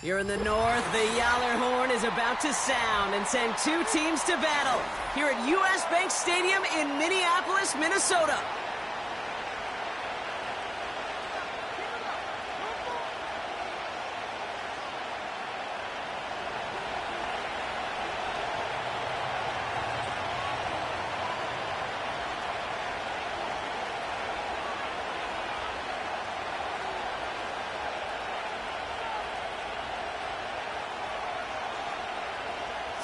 Here in the north, the Yaller horn is about to sound and send two teams to battle here at U.S. Bank Stadium in Minneapolis, Minnesota.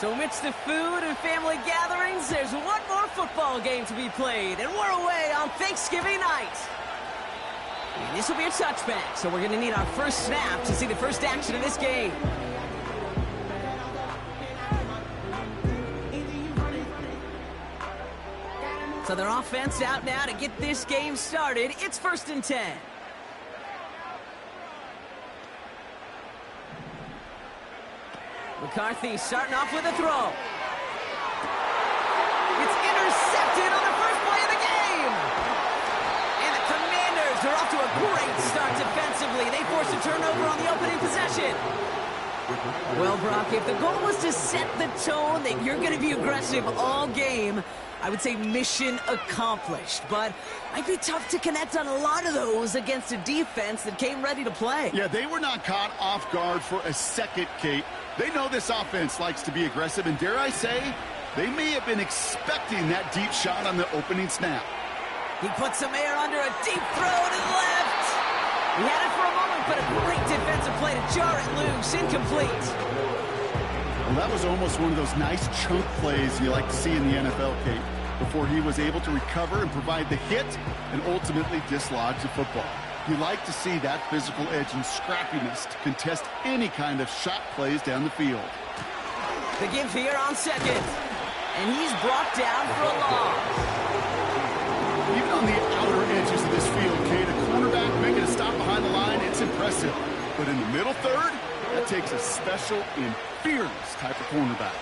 So amidst the food and family gatherings, there's one more football game to be played, and we're away on Thanksgiving night. And this will be a touchback, so we're going to need our first snap to see the first action of this game. So their offense out now to get this game started. It's 1st and 10. McCarthy starting off with a throw. It's intercepted on the first play of the game. And the Commanders are off to a great start defensively. They force a turnover on the opening possession. Well, Brock, if the goal was to set the tone that you're going to be aggressive all game, I would say mission accomplished. But I'd be tough to connect on a lot of those against a defense that came ready to play. Yeah, they were not caught off guard for a second, Kate. They know this offense likes to be aggressive, and dare I say, they may have been expecting that deep shot on the opening snap. He puts some air under a deep throw to the left. He had it for a moment, but a great defensive play to jar it loose. Incomplete. Well, that was almost one of those nice chunk plays you like to see in the NFL, Kate, before he was able to recover and provide the hit and ultimately dislodge the football. You like to see that physical edge and scrappiness to contest any kind of shot plays down the field. The give here on second. And he's brought down for a loss. Even on the outer edges of this field, Kate, a cornerback making a stop behind the line, it's impressive. But in the middle third, that takes a special and fearless type of cornerback.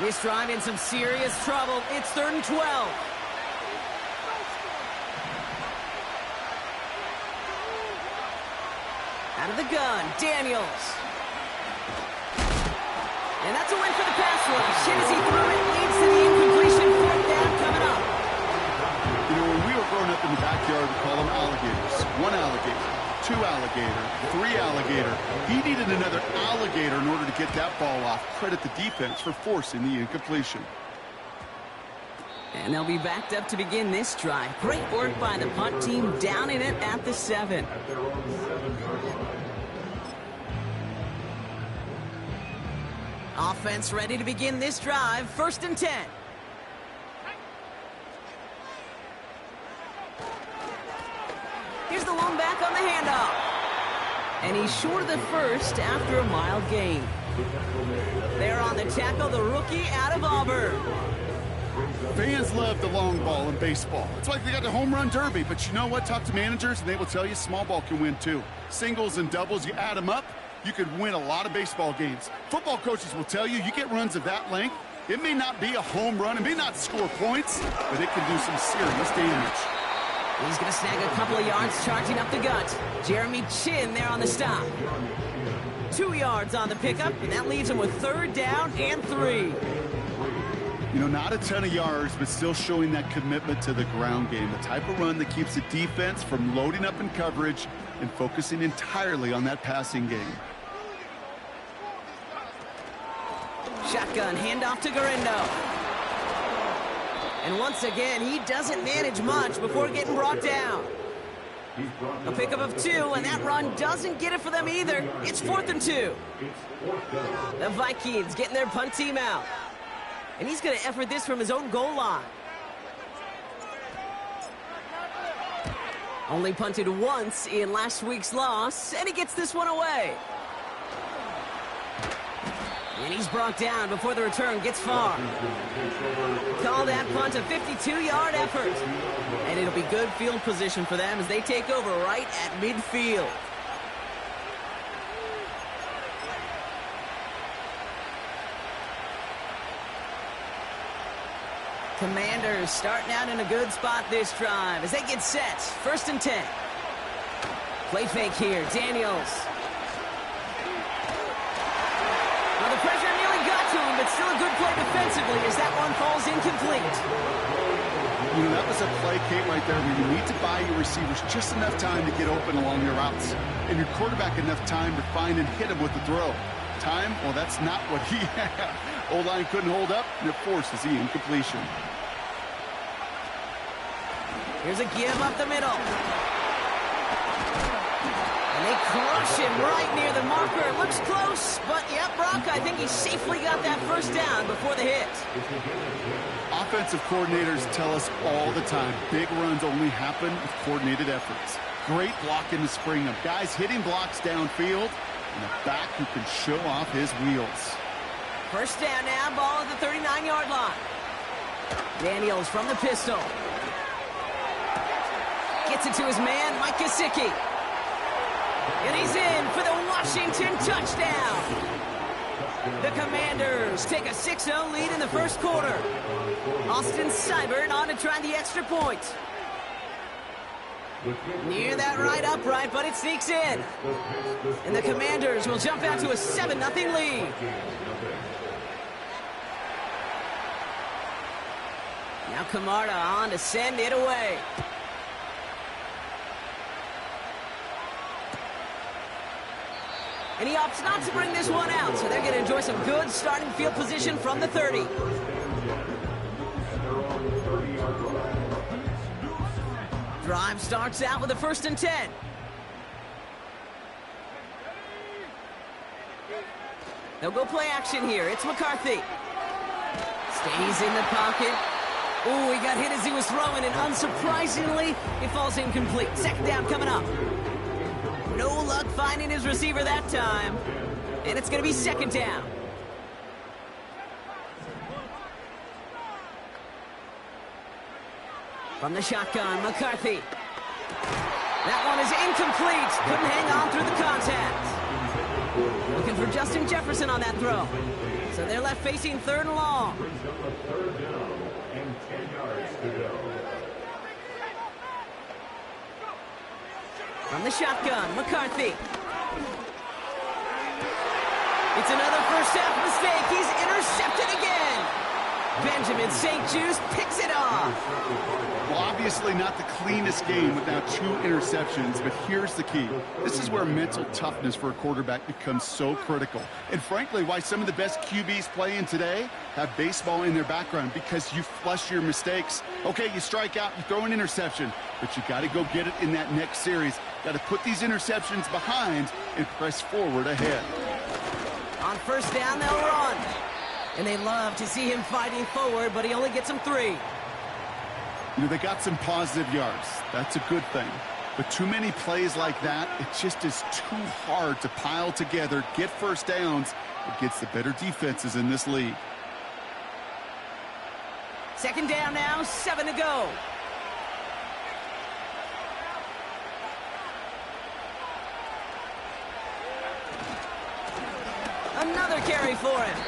This drive in some serious trouble. It's 3rd and 12. Out of the gun, Daniels. And that's a win for the pass rush. And as he threw it, leads to the incompletion. 4th down coming up. You know, when we were growing up in the backyard, we call them alligators. 1 alligator, 2 alligator, 3 alligator. He needed another alligator in order to get that ball off. Credit the defense for forcing the incompletion. And they'll be backed up to begin this drive. Great work by the punt team, downing it at the 7. Offense ready to begin this drive. 1st and 10. Here's the lone back on the handoff. And he's short of the first after a mild gain. There on the tackle, the rookie out of Auburn. Fans love the long ball in baseball. It's like they got the home run derby, but you know what? Talk to managers, and they will tell you small ball can win too. Singles and doubles, you add them up, you could win a lot of baseball games. Football coaches will tell you, you get runs of that length, it may not be a home run, it may not score points, but it can do some serious damage. He's going to snag a couple of yards charging up the gut. Jeremy Chin there on the stop. 2 yards on the pickup, and that leaves him with 3rd down and 3. You know, not a ton of yards, but still showing that commitment to the ground game. The type of run that keeps the defense from loading up in coverage and focusing entirely on that passing game. Shotgun handoff to Garindo. And once again, he doesn't manage much before getting brought down. A pickup of 2, and that run doesn't get it for them either. It's 4th and 2. The Vikings getting their punt team out. And he's going to effort this from his own goal line. Only punted once in last week's loss, and he gets this one away. And he's brought down before the return gets far. Call that punt a 52-yard effort. And it'll be good field position for them as they take over right at midfield. Commanders starting out in a good spot this drive as they get set. 1st and 10. Play fake here, Daniels. Well, the pressure nearly got to him, but still a good play defensively as that one falls incomplete. You know, that was a play, Kate, right there where you need to buy your receivers just enough time to get open along their routes. And your quarterback enough time to find and hit him with the throw. Time, well, that's not what he had. O-line couldn't hold up, and it forces the incompletion. Here's a give up the middle. And they crush him right near the marker. It looks close, but yep, Brock, I think he safely got that first down before the hit. Offensive coordinators tell us all the time, big runs only happen with coordinated efforts. Great blocking to spring them. Guys hitting blocks downfield, and a back who can show off his wheels. First down now, ball at the 39-yard line. Daniels from the pistol. Gets it to his man, Mike Gesicki. And he's in for the Washington touchdown. The Commanders take a 6-0 lead in the first quarter. Austin Seibert on to try the extra point. Near that right upright, but it sneaks in. And the Commanders will jump out to a 7-0 lead. Now Camarda on to send it away. And he opts not to bring this one out, so they're going to enjoy some good starting field position from the 30. Drive starts out with a 1st and 10. They'll go play action here. It's McCarthy. Stays in the pocket. Oh, he got hit as he was throwing, and unsurprisingly, it falls incomplete. Second down coming up. No luck finding his receiver that time. And it's going to be second down. From the shotgun, McCarthy. That one is incomplete. Couldn't hang on through the contact. Looking for Justin Jefferson on that throw. So they're left facing 3rd and long. From the shotgun, McCarthy. It's another first half mistake. He's intercepted again. Benjamin St-Juste picks it off. Well, obviously not the cleanest game without 2 interceptions, but here's the key. This is where mental toughness for a quarterback becomes so critical. And frankly, why some of the best QBs playing today have baseball in their background, because you flush your mistakes. Okay, you strike out, you throw an interception, but you got to go get it in that next series. Got to put these interceptions behind and press forward ahead. On first down, they'll run. And they love to see him fighting forward, but he only gets them 3. You know, they got some positive yards. That's a good thing. But too many plays like that, it just is too hard to pile together, get first downs against the better defenses in this league. Second down now, 7 to go. Another carry for him.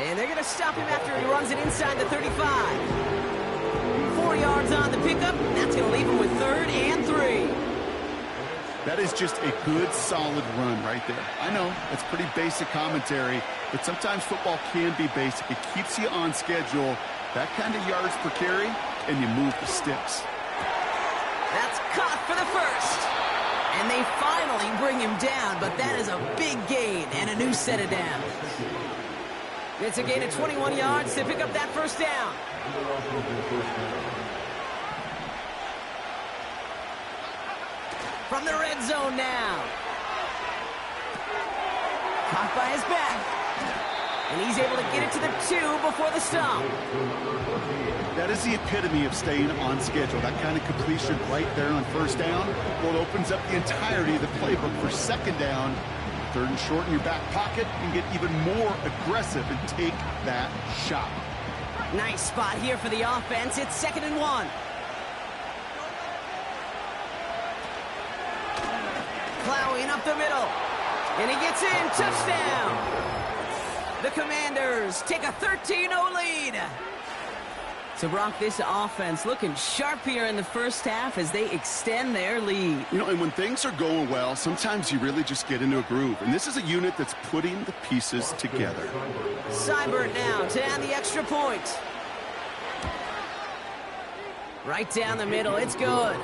And they're going to stop him after he runs it inside the 35. 4 yards on the pickup, and that's going to leave him with 3rd and 3. That is just a good, solid run right there. I know, it's pretty basic commentary, but sometimes football can be basic. It keeps you on schedule, that kind of yards per carry, and you move the sticks. That's caught for the first. And they finally bring him down, but that is a big gain and a new set of downs. It's a gain of 21 yards to pick up that first down. From the red zone now. Caught by his back. And he's able to get it to the 2 before the stop. That is the epitome of staying on schedule. That kind of completion right there on first down. Well, it opens up the entirety of the playbook for second down. 3rd and short in your back pocket, and get even more aggressive and take that shot. Nice spot here for the offense. It's 2nd and 1. Plowing up the middle. And he gets in. Touchdown. The Commanders take a 13-0 lead. So, Brock, this offense looking sharp here in the first half as they extend their lead. You know, and when things are going well, sometimes you really just get into a groove. And this is a unit that's putting the pieces together. Seibert now to add the extra point. Right down the middle, it's good.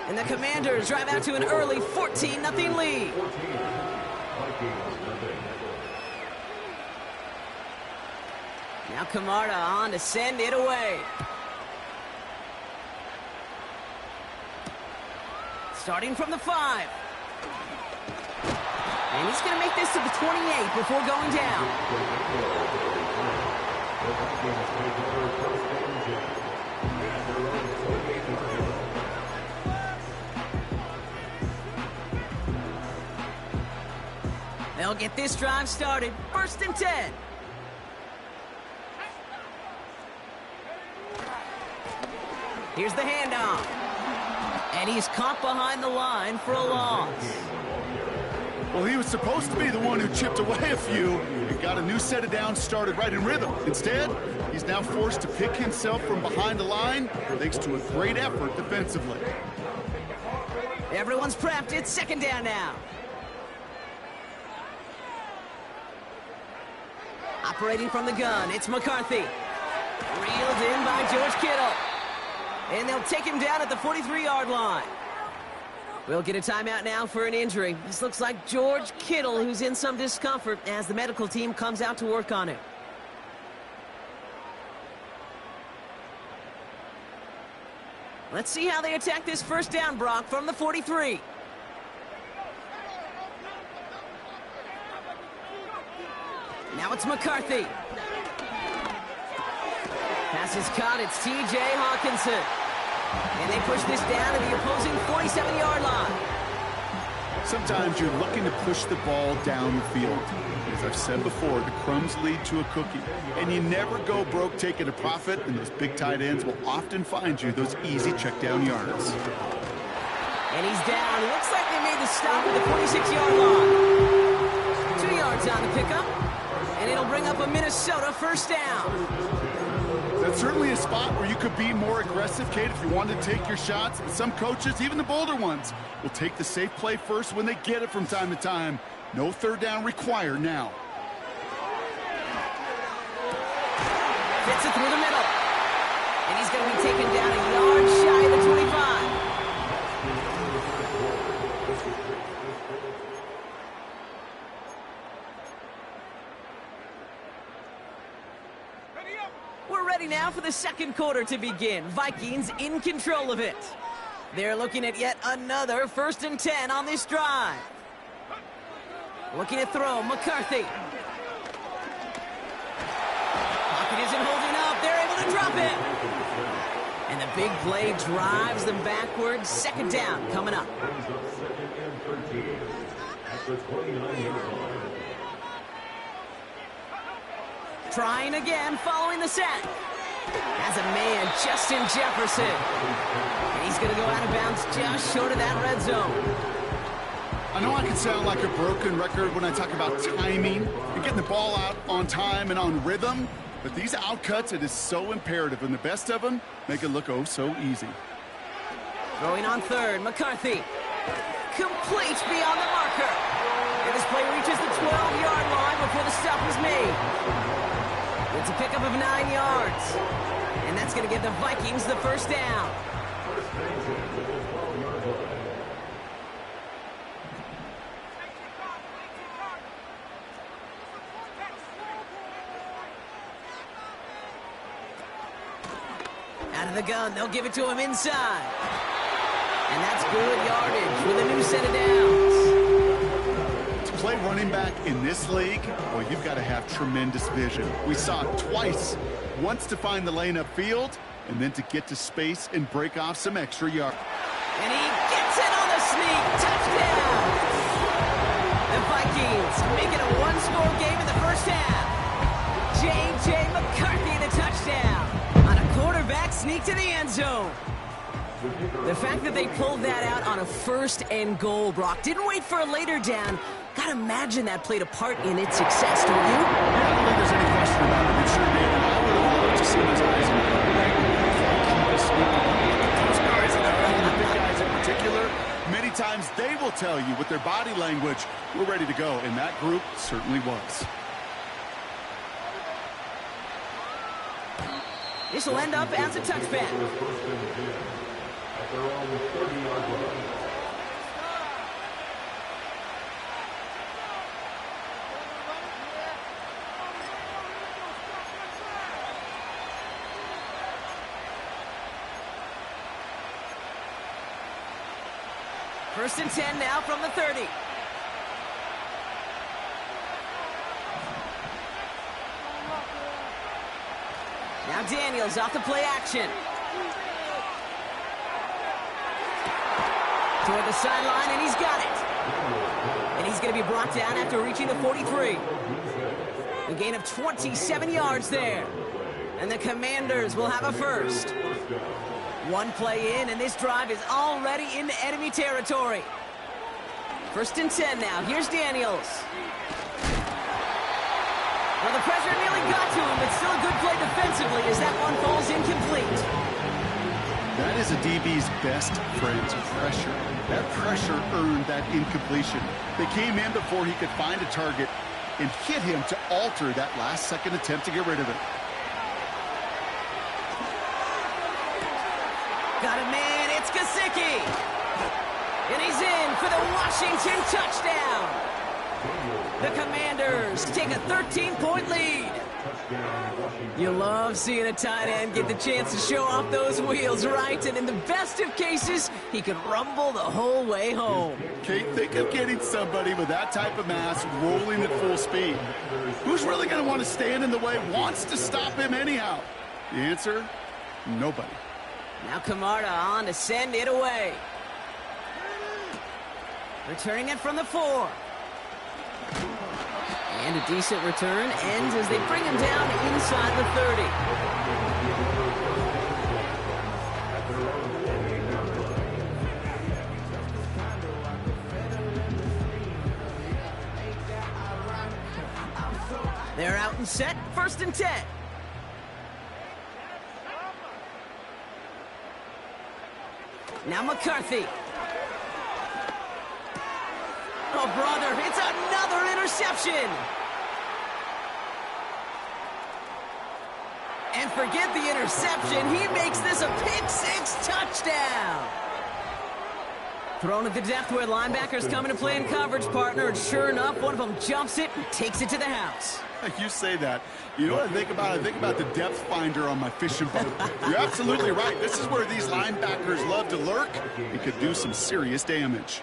And the Commanders drive out to an early 14-0 lead. Now Camarda on to send it away. Starting from the 5. And he's going to make this to the 28 before going down. They'll get this drive started. 1st and 10. Here's the handoff. And he's caught behind the line for a loss. Well, he was supposed to be the one who chipped away a few and got a new set of downs started right in rhythm. Instead, he's now forced to pick himself from behind the line thanks to a great effort defensively. Everyone's prepped. It's 2nd down now. Operating from the gun, it's McCarthy. Reeled in by George Kittle. And they'll take him down at the 43-yard line. We'll get a timeout now for an injury. This looks like George Kittle, who's in some discomfort as the medical team comes out to work on him. Let's see how they attack this 1st down, Brock, from the 43. Now it's McCarthy. Pass is caught. It's T.J. Hawkinson. And they push this down to the opposing 47-yard line. Sometimes you're looking to push the ball down the field. As I've said before, the crumbs lead to a cookie. And you never go broke taking a profit, and those big tight ends will often find you those easy check down yards. And he's down. Looks like they made the stop at the 46-yard line. 2 yards on the pickup. And it'll bring up a Minnesota 1st down. That's certainly a spot where you could be more aggressive, Kate, if you wanted to take your shots. But some coaches, even the bolder ones, will take the safe play first when they get it from time to time. No 3rd down required now. Fits it through the middle. And he's going to be taken down a yard shy of the 25. We're ready now for the 2nd quarter to begin. Vikings in control of it. They're looking at yet another 1st and 10 on this drive. Looking to throw, McCarthy. Pocket isn't holding up. They're able to drop it. And the big play drives them backwards. 2nd down coming up. Trying again, following the sack. Has a man, Justin Jefferson. And he's going to go out of bounds just short of that red zone. I know I can sound like a broken record when I talk about timing and getting the ball out on time and on rhythm, but these outcuts, it is so imperative, and the best of them make it look oh so easy. Throwing on 3rd, McCarthy. Complete beyond the marker. And this play reaches the 12-yard line before the stop is made. It's a pickup of 9 yards. And that's going to give the Vikings the 1st down. Out of the gun, they'll give it to him inside. And that's good yardage with a new set of downs. To play running back in this league, well, you've got to have tremendous vision. We saw it twice. Once to find the lane upfield, and then to get to space and break off some extra yards. And he gets it on the sneak. Touchdown! The Vikings make it a one-score game in the 1st half. J.J. McCarthy the touchdown on a quarterback sneak to the end zone. The fact that they pulled that out on a 1st and goal, Brock, didn't wait for a later down. Gotta imagine that played a part in its success, don't you? Yeah, I don't think there's any question about it. It sure did. And I would have loved to see those guys in the right. Those guys in there, the big guys in particular, many times they will tell you with their body language, we're ready to go. And that group certainly was. This will end up as a touchback. First and 10 now from the 30. Now Daniels off the play action. Toward the sideline, and he's got it. And he's going to be brought down after reaching the 43. A gain of 27 yards there. And the Commanders will have a first. One play in, and this drive is already into enemy territory. First and 10 now. Here's Daniels. Well, the pressure nearly got to him, but still a good play defensively as that one falls incomplete. That is a DB's best friend, pressure. That pressure earned that incompletion. They came in before he could find a target and hit him to alter that last-second attempt to get rid of it. Got a man, it's Gesicki. And he's in for the Washington touchdown. The Commanders take a 13-point lead. You love seeing a tight end get the chance to show off those wheels, right? And in the best of cases, he could rumble the whole way home. Kate, think of getting somebody with that type of mass rolling at full speed. Who's really going to want to stand in the way, wants to stop him anyhow? The answer, nobody. Now Camarda on to send it away. Returning it from the 4. And a decent return ends as they bring him down inside the 30. They're out and set, first and 10. Now McCarthy. Oh, brother, it's another interception. And forget the interception. He makes this a pick-6 touchdown. Thrown at the depth where linebackers come into play in coverage, partner, and sure enough, one of them jumps it and takes it to the house. You say that. You know what I think about? I think about the depth finder on my fishing boat. You're absolutely right. This is where these linebackers love to lurk. It could do some serious damage.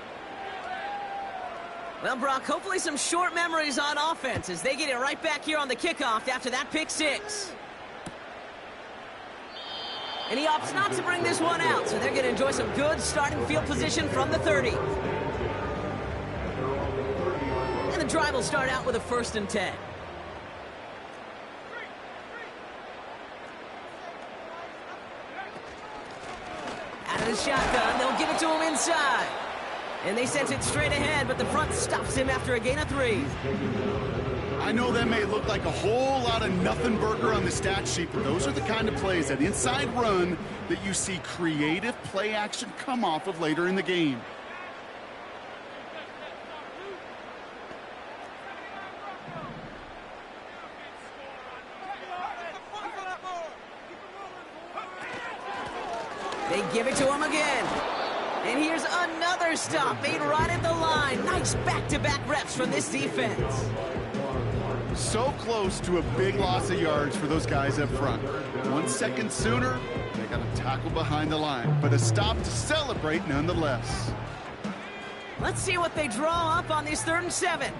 Well, Brock, hopefully some short memories on offense as they get it right back here on the kickoff after that pick-6. And he opts not to bring this one out, so they're going to enjoy some good starting field position from the 30. And the drive will start out with a first and 10. Out of the shotgun, they'll give it to him inside. And they sent it straight ahead, but the front stops him after a gain of 3. I know that may look like a whole lot of nothing burger on the stat sheet, but those are the kind of plays, that inside run, that you see creative play action come off of later in the game. They give it to him again. And here's another stop made right at the line. Nice back-to-back reps from this defense. So close to a big loss of yards for those guys up front. 1 second sooner, they got a tackle behind the line, but a stop to celebrate nonetheless. Let's see what they draw up on this 3rd and 7.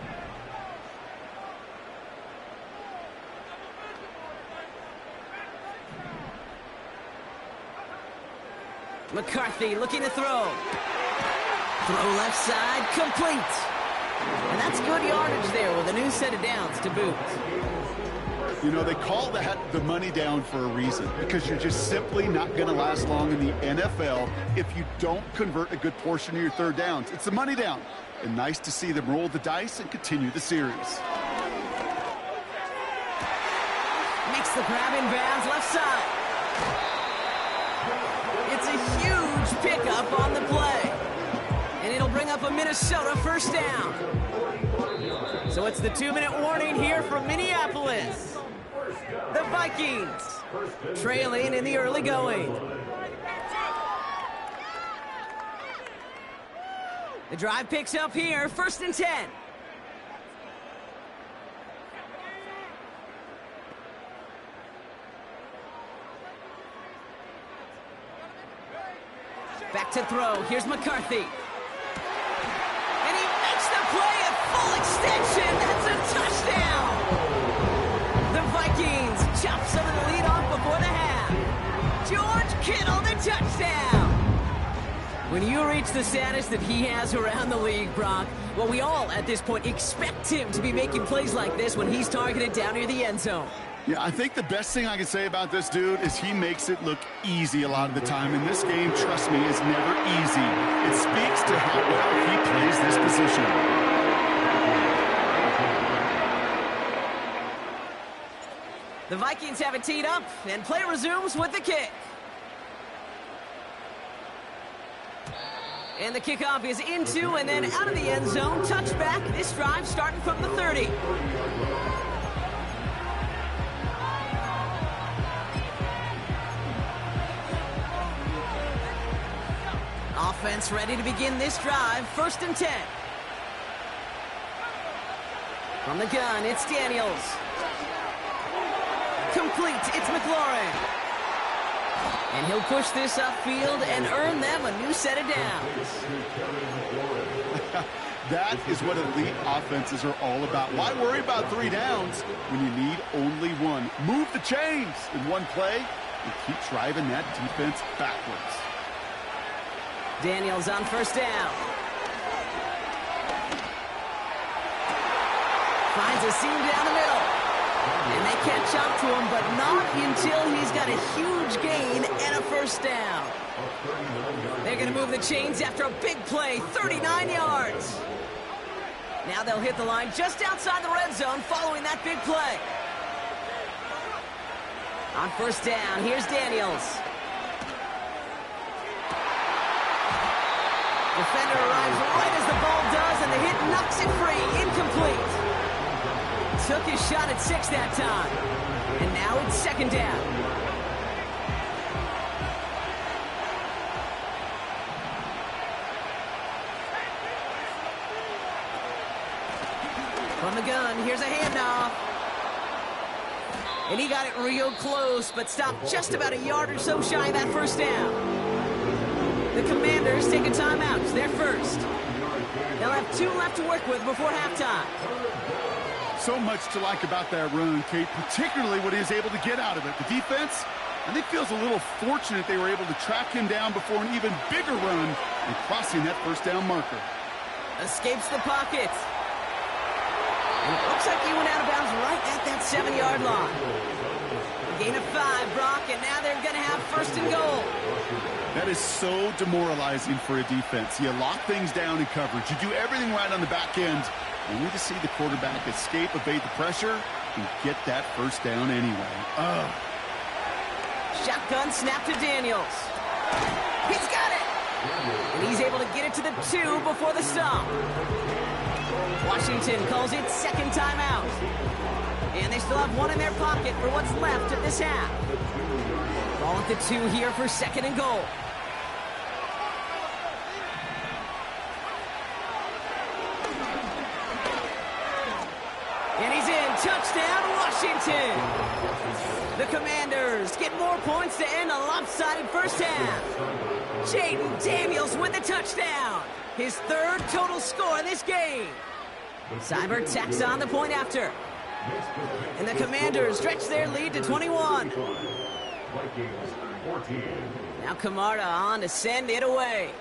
McCarthy looking to throw. Throw left side, complete. And that's good yardage there with a new set of downs to boot. You know, they call that the money down for a reason, because you're just simply not going to last long in the NFL if you don't convert a good portion of your 3rd downs. It's the money down. And nice to see them roll the dice and continue the series. Makes the grab in bounds left side. It's a huge pickup on the play. And it'll bring up a Minnesota first down. So it's the 2-minute warning here from Minneapolis. The Vikings trailing in the early going. The drive picks up here, 1st and 10. Back to throw. Here's McCarthy. And he makes the play at full extension. That's a touchdown. The Vikings chop some of the lead off before the half. George Kittle, the touchdown. When you reach the status that he has around the league, Brock, well, we all at this point expect him to be making plays like this when he's targeted down near the end zone. Yeah, I think the best thing I can say about this dude is he makes it look easy a lot of the time. And this game, trust me, is never easy. It speaks to how well he plays this position. The Vikings have it teed up, and play resumes with the kick. And the kickoff is into and then out of the end zone. Touchback. This drive starting from the 30. Offense ready to begin this drive. 1st and 10. From the gun, it's Daniels. Complete. It's McLaurin. And he'll push this upfield and earn them a new set of downs. That is what elite offenses are all about. Why worry about 3 downs when you need only 1? Move the chains in one play and keep driving that defense backwards. Daniels on 1st down. Finds a seam down the middle. And they catch up to him, but not until he's got a huge gain and a 1st down. They're going to move the chains after a big play, 39 yards. Now they'll hit the line just outside the red zone following that big play. On 1st down, here's Daniels. Defender arrives right as the ball does, and the hit knocks it free. Incomplete. Took his shot at 6 that time. And now it's 2nd down. From the gun, here's a handoff. And he got it real close, but stopped just about a yard or so shy of that 1st down. The Commanders take a timeout. It's their first. They'll have 2 left to work with before halftime. So much to like about that run, Kate, particularly what he was able to get out of it. The defense, I think, feels a little fortunate they were able to track him down before an even bigger run and crossing that 1st down marker. Escapes the pocket. And it looks like he went out of bounds right at that 7-yard line. A gain of 5, Brock, and now they're going to have 1st and goal. That is so demoralizing for a defense. You lock things down in coverage. You do everything right on the back end. Only to see the quarterback escape, evade the pressure, and get that 1st down anyway. Ugh. Shotgun snap to Daniels. He's got it! And he's able to get it to the 2 before the stop. Washington calls it 2nd timeout. And they still have 1 in their pocket for what's left of this half. Ball at the 2 here for 2nd and goal. And he's in. Touchdown, Washington. The Commanders get more points to end a lopsided 1st half. Jaden Daniels with the touchdown. His 3rd total score in this game. Seibert tacks on the point after. And the Commanders stretch their lead to 21. Now Camarda on to send it away.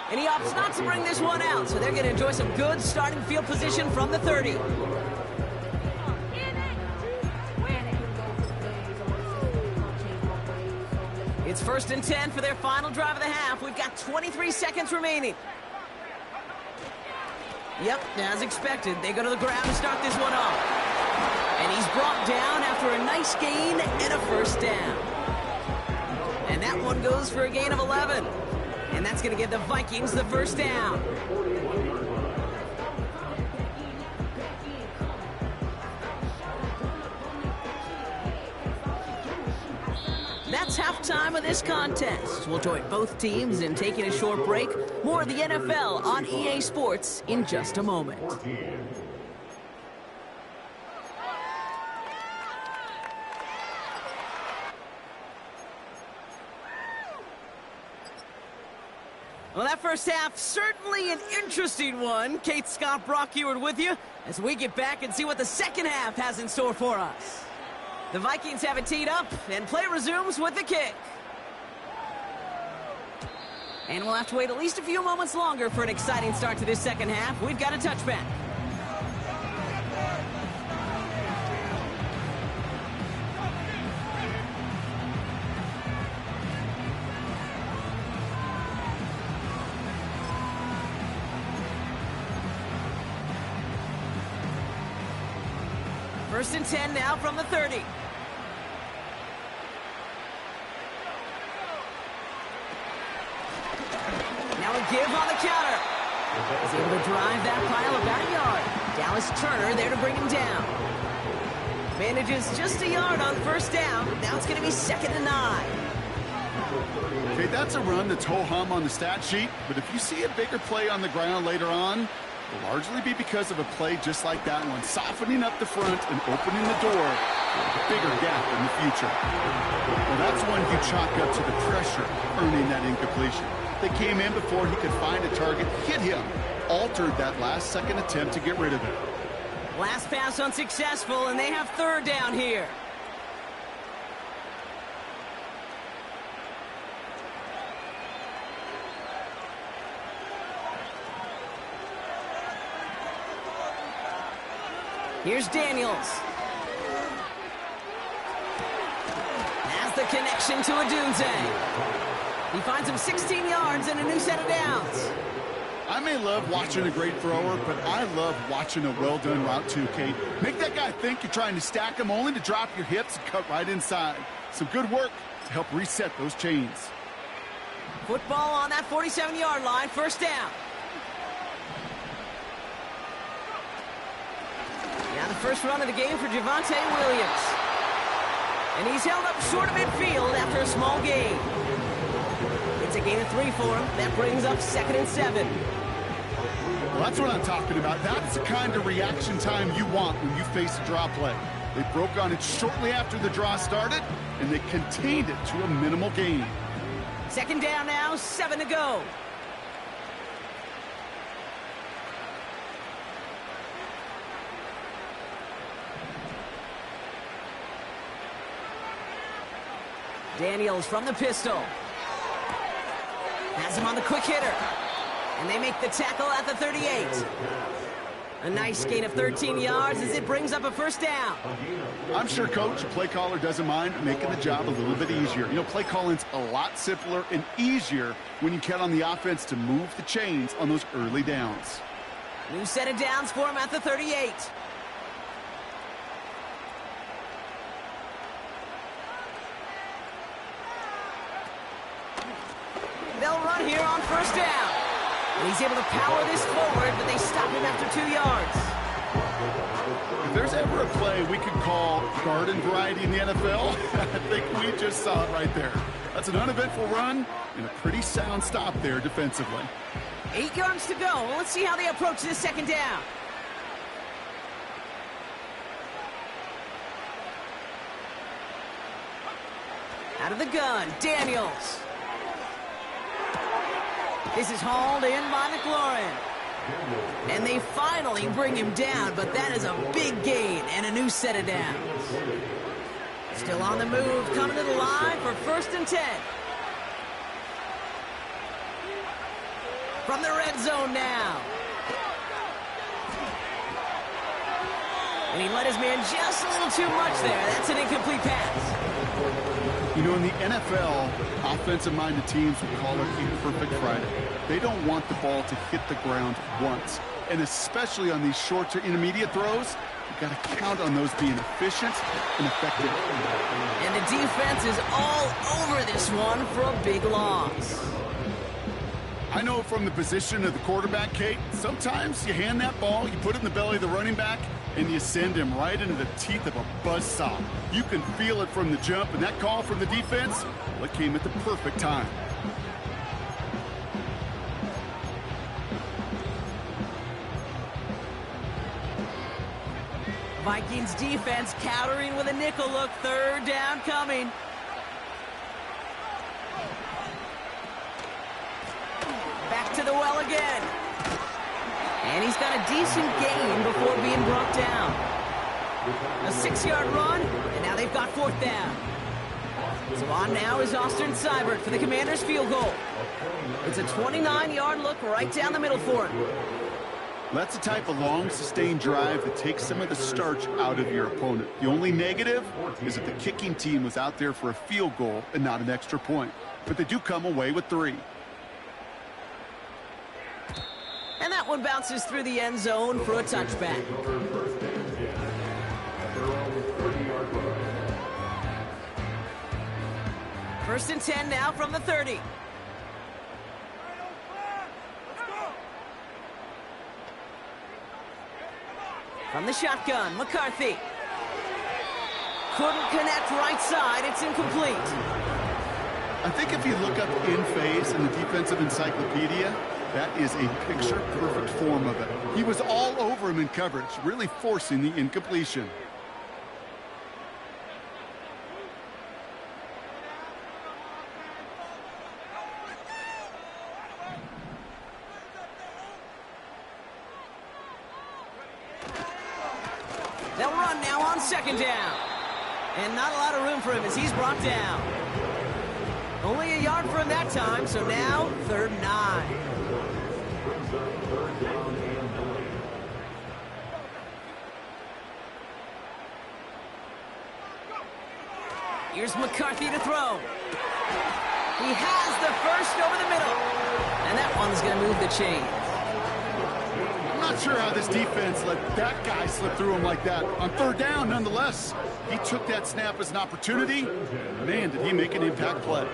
And he opts not to bring this one out, so they're going to enjoy some good starting field position from the 30. It's 1st and 10 for their final drive of the half. We've got 23 seconds remaining. Yep, as expected, they go to the ground to start this one off. And he's brought down after a nice gain and a 1st down. And that one goes for a gain of 11. And that's going to give the Vikings the 1st down. That's halftime of this contest. We'll join both teams in taking a short break. More of the NFL on EA Sports in just a moment. Well, that first half, certainly an interesting one. Kate Scott, Brock Ewart with you as we get back and see what the second half has in store for us. The Vikings have it teed up, and play resumes with the kick. And we'll have to wait at least a few moments longer for an exciting start to this second half. We've got a touchback. First and 10 now from the 30. Now a give on the counter. He's able to drive that pile about a yard. Dallas Turner there to bring him down. Manages just a yard on 1st down. Now it's going to be 2nd and 9. Okay, that's a run that's ho-hum on the stat sheet, but if you see a bigger play on the ground later on, it'll largely be because of a play just like that one, softening up the front and opening the door for a bigger gap in the future. Well, that's one you chalk up to the pressure earning that incompletion. They came in before he could find a target, hit him, altered that last-second attempt to get rid of it. Last pass unsuccessful, and they have 3rd down here. Here's Daniels. Has the connection to Odunze. He finds him 16 yards and a new set of downs. I may love watching a great thrower, but I love watching a well-done route too, Kate. Make that guy think you're trying to stack him only to drop your hips and cut right inside. Some good work to help reset those chains. Football on that 47-yard line, 1st down. Now the first run of the game for Javonte Williams. And he's held up short of midfield after a small gain. It's a gain of 3 for him. That brings up 2nd and 7. Well, that's what I'm talking about. That's the kind of reaction time you want when you face a draw play. They broke on it shortly after the draw started, and they contained it to a minimal gain. 2nd down now, 7 to go. Daniels from the pistol. Has him on the quick hitter. And they make the tackle at the 38. A nice gain of 13 yards as it brings up a 1st down. I'm sure, Coach, the play caller doesn't mind making the job a little bit easier. You know, play calling's a lot simpler and easier when you count on the offense to move the chains on those early downs. New set of downs for him at the 38. They'll run here on 1st down. And he's able to power this forward, but they stop him after 2 yards. If there's ever a play we could call garden variety in the NFL, I think we just saw it right there. That's an uneventful run and a pretty sound stop there defensively. 8 yards to go. Well, let's see how they approach this 2nd down. Out of the gun, Daniels. This is hauled in by McLaurin. And they finally bring him down, but that is a big gain and a new set of downs. Still on the move, coming to the line for 1st and 10. From the red zone now. And he let his man just a little too much there. That's an incomplete pass. You know, in the NFL, offensive-minded teams would call it a perfect Friday. They don't want the ball to hit the ground once. And especially on these short to intermediate throws, you've got to count on those being efficient and effective. And the defense is all over this one for a big loss. I know from the position of the quarterback, Kate, sometimes you hand that ball, you put it in the belly of the running back, and you send him right into the teeth of a buzzsaw. You can feel it from the jump, and that call from the defense, well, it came at the perfect time. Vikings defense countering with a nickel look. Third down coming. Back to the well again. And he's got a decent gain before being brought down. A 6-yard run, and now they've got fourth down. So on now is Austin Seibert for the Commanders' field goal. It's a 29-yard look right down the middle for him. That's the type of long, sustained drive that takes some of the starch out of your opponent. The only negative is that the kicking team was out there for a field goal and not an extra point. But they do come away with 3. And that one bounces through the end zone for a touchback. First and 10 now from the 30. From the shotgun, McCarthy. Couldn't connect right side. It's incomplete. I think if you look up in phase in the defensive encyclopedia, that is a picture-perfect form of it. He was all over him in coverage, really forcing the incompletion. They'll run now on second down. And not a lot of room for him as he's brought down. Only a yard for him that time, so now 3rd and 9. Here's McCarthy to throw. He has the first over the middle. And that one's going to move the chain. I'm not sure how this defense let that guy slip through him like that. On 3rd down, nonetheless, he took that snap as an opportunity. Man, did he make an impact play.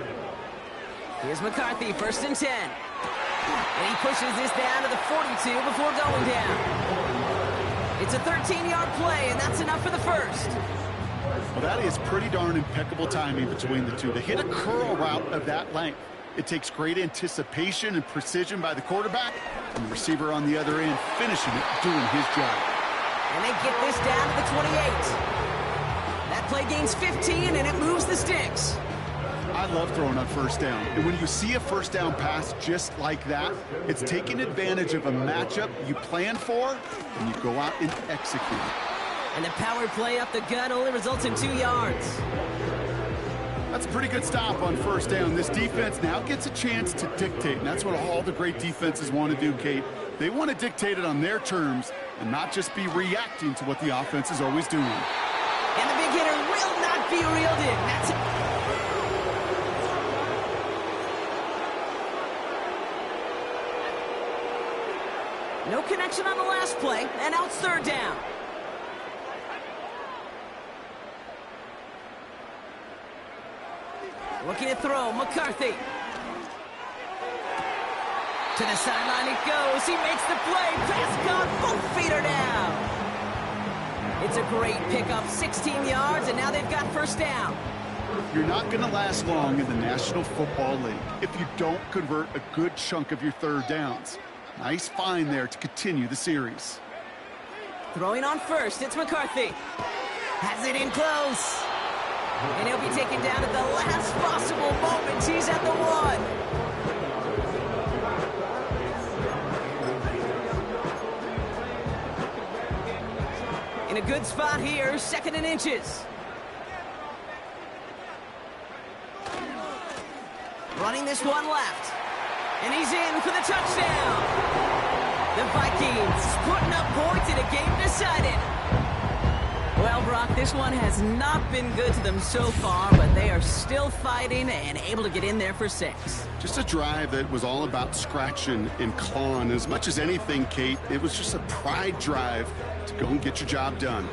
Here's McCarthy, 1st and 10. And he pushes this down to the 42 before going down. It's a 13-yard play, and that's enough for the first. Well, that is pretty darn impeccable timing between the two. To hit a curl route of that length, it takes great anticipation and precision by the quarterback, and the receiver on the other end finishing it, doing his job. And they get this down to the 28. That play gains 15, and it moves the sticks. I love throwing on 1st down. And when you see a 1st down pass just like that, it's taking advantage of a matchup you plan for, and you go out and execute. And the power play up the gut only results in 2 yards. That's a pretty good stop on 1st down. This defense now gets a chance to dictate, and that's what all the great defenses want to do, Kate. They want to dictate it on their terms and not just be reacting to what the offense is always doing. And the big hitter will not be reeled in. That's it. No connection on the last play, and now it's 3rd down. Looking to throw, McCarthy. To the sideline it goes. He makes the play. Pass caught. Both feet are down. It's a great pickup. 16 yards, and now they've got 1st down. You're not going to last long in the National Football League if you don't convert a good chunk of your 3rd downs. Nice find there to continue the series. Throwing on 1st, it's McCarthy. Has it in close. And he'll be taken down at the last possible moment. He's at the 1. In a good spot here, 2nd and inches. Running this one left. And he's in for the touchdown. The Vikings putting up points in a game decided. Well, Brock, this one has not been good to them so far, but they are still fighting and able to get in there for 6. Just a drive that was all about scratching and clawing. As much as anything, Kate, it was just a pride drive to go and get your job done.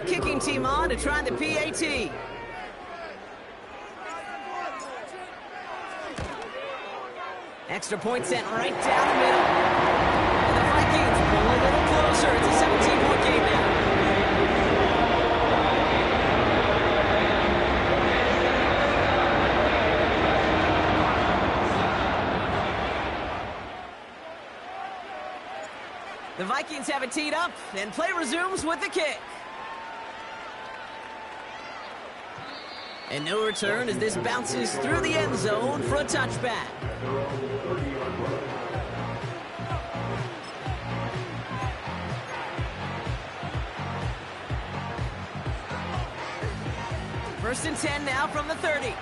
Kicking team on to try the PAT. Extra point sent right down the middle. And the Vikings pull a little closer. It's a 17-point game now. The Vikings have it teed up, and play resumes with the kick. And no return as this bounces through the end zone for a touchback. First and 10 now from the 30.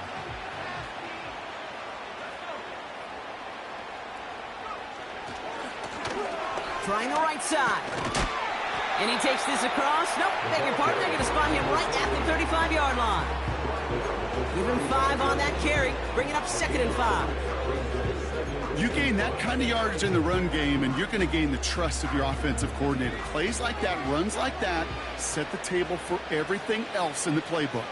Trying the right side. And he takes this across. Nope, beg your pardon. They're going to spot him right at the 35-yard line. Give him 5 on that carry. Bring it up 2nd and 5. You gain that kind of yardage in the run game, and you're going to gain the trust of your offensive coordinator. Plays like that, runs like that, set the table for everything else in the playbook.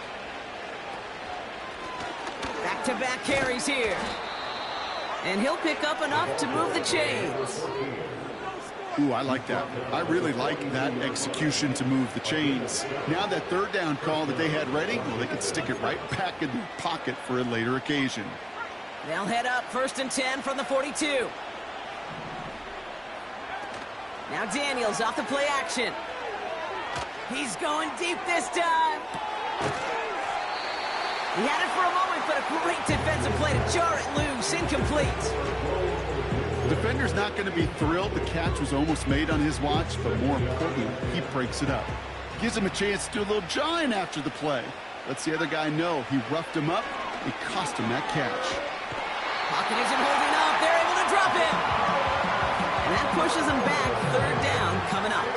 Back-to-back carries here. And he'll pick up enough to move the chains. Ooh, I like that. I really like that execution to move the chains. Now that third down call that they had ready, well, they can stick it right back in their pocket for a later occasion. They'll head up 1st and 10 from the 42. Now Daniels off the play action. He's going deep this time. He had it for a moment, but a great defensive play to jar it loose. Incomplete. Defender's not going to be thrilled the catch was almost made on his watch, but more importantly, he breaks it up. Gives him a chance to do a little jawing after the play. Lets the other guy know he roughed him up. It cost him that catch. Pocket isn't holding up. They're able to drop him. And that pushes him back. 3rd down coming up.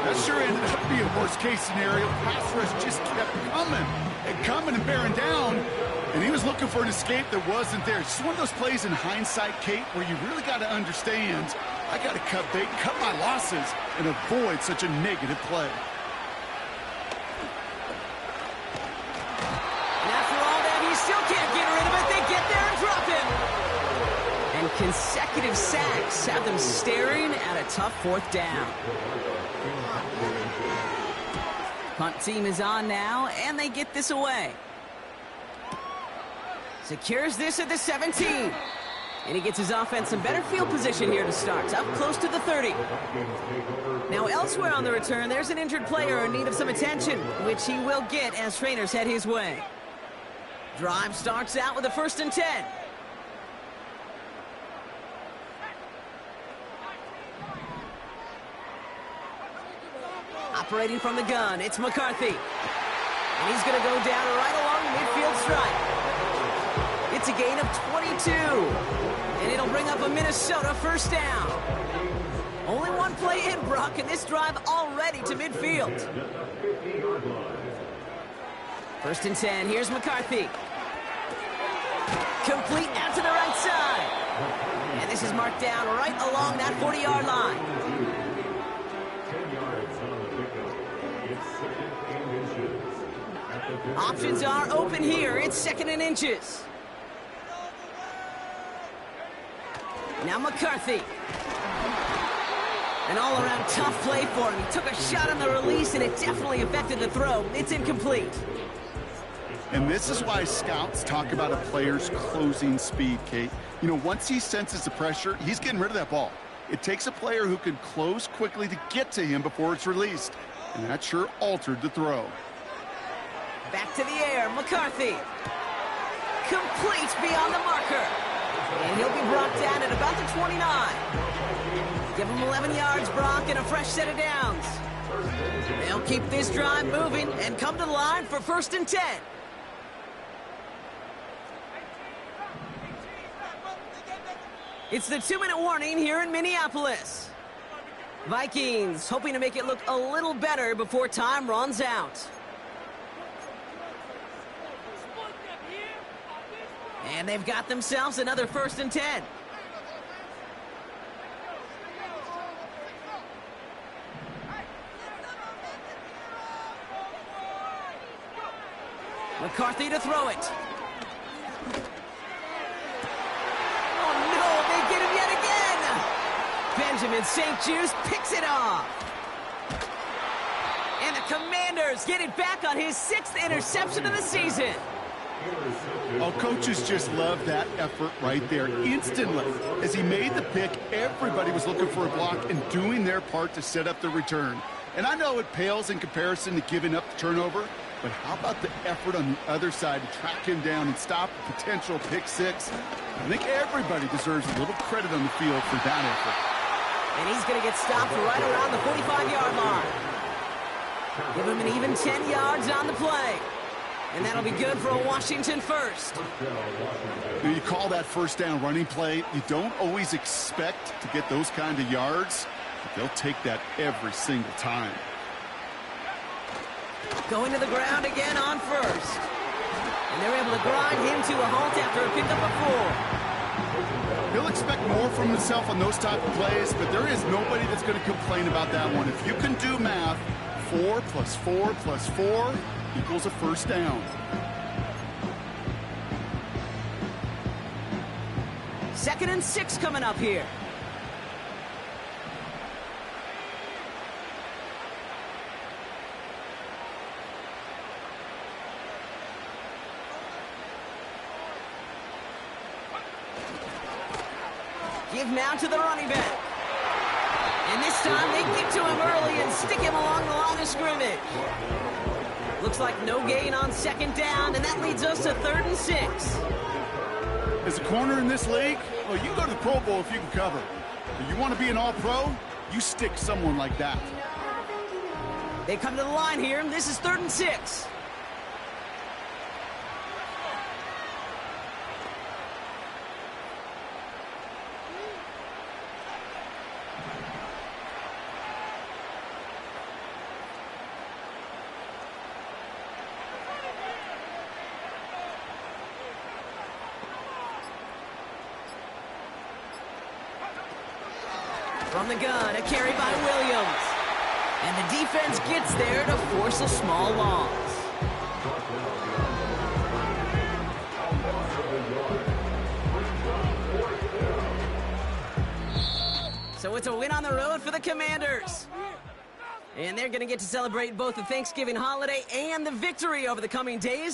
That sure ended up being a worst-case scenario. Pass rush just kept coming and bearing down. And he was looking for an escape that wasn't there. It's just one of those plays in hindsight, Kate, where you really got to understand, I got to cut bait, cut my losses, and avoid such a negative play. And after all that, he still can't get rid of it. They get there and drop him. And consecutive sacks have them staring at a tough 4th down. Punt team is on now, and they get this away. Secures this at the 17. And he gets his offense some better field position here to start. Up close to the 30. Now elsewhere on the return, there's an injured player in need of some attention, which he will get as trainers head his way. Drive starts out with a 1st and 10. Operating from the gun, it's McCarthy. And he's going to go down right along the midfield stripe. It's a gain of 22. And it'll bring up a Minnesota 1st down. Only one play in, Brock, and this drive already to midfield. 1st and 10, here's McCarthy. Complete out to the right side. And this is marked down right along that 40-yard line. Options are open here. It's 2nd and inches. Now McCarthy. An all-around tough play for him. He took a shot on the release, and it definitely affected the throw. It's incomplete. And this is why scouts talk about a player's closing speed, Kate. You know, once he senses the pressure, he's getting rid of that ball. It takes a player who can close quickly to get to him before it's released. And that sure altered the throw. Back to the air, McCarthy. Complete beyond the marker. And he'll be brought down at about the 29. Give him 11 yards, Brock, and a fresh set of downs. They'll keep this drive moving and come to the line for 1st and 10. It's the 2-minute warning here in Minneapolis. Vikings hoping to make it look a little better before time runs out. And they've got themselves another 1st and 10. McCarthy to throw it. Oh no, they get him yet again! Benjamin St-Juste picks it off. And the Commanders get it back on his 6th interception of the season. Oh, coaches just love that effort right there. Instantly, as he made the pick, everybody was looking for a block and doing their part to set up the return. And I know it pales in comparison to giving up the turnover, but how about the effort on the other side to track him down and stop a potential pick six? I think everybody deserves a little credit on the field for that effort. And he's going to get stopped right around the 45-yard line. Give him an even 10 yards on the play. And that'll be good for a Washington first. You call that first down running play. You don't always expect to get those kind of yards, but they'll take that every single time. Going to the ground again on first. And they're able to grind him to a halt after a pickup of 4. He'll expect more from himself on those type of plays, but there is nobody that's going to complain about that one. If you can do math, 4 plus 4 plus 4 equals a first down. Second and 6 coming up here. Give now to the running back. And this time they get to him early and stick him along the line of scrimmage. Looks like no gain on 2nd down, and that leads us to 3rd and 6. As a corner in this league, well, you go to the Pro Bowl if you can cover. If you want to be an all-pro, you stick someone like that. They come to the line here, and this is 3rd and 6. From the gun, a carry by Williams. And the defense gets there to force a small loss. So it's a win on the road for the Commanders. And they're going to get to celebrate both the Thanksgiving holiday and the victory over the coming days.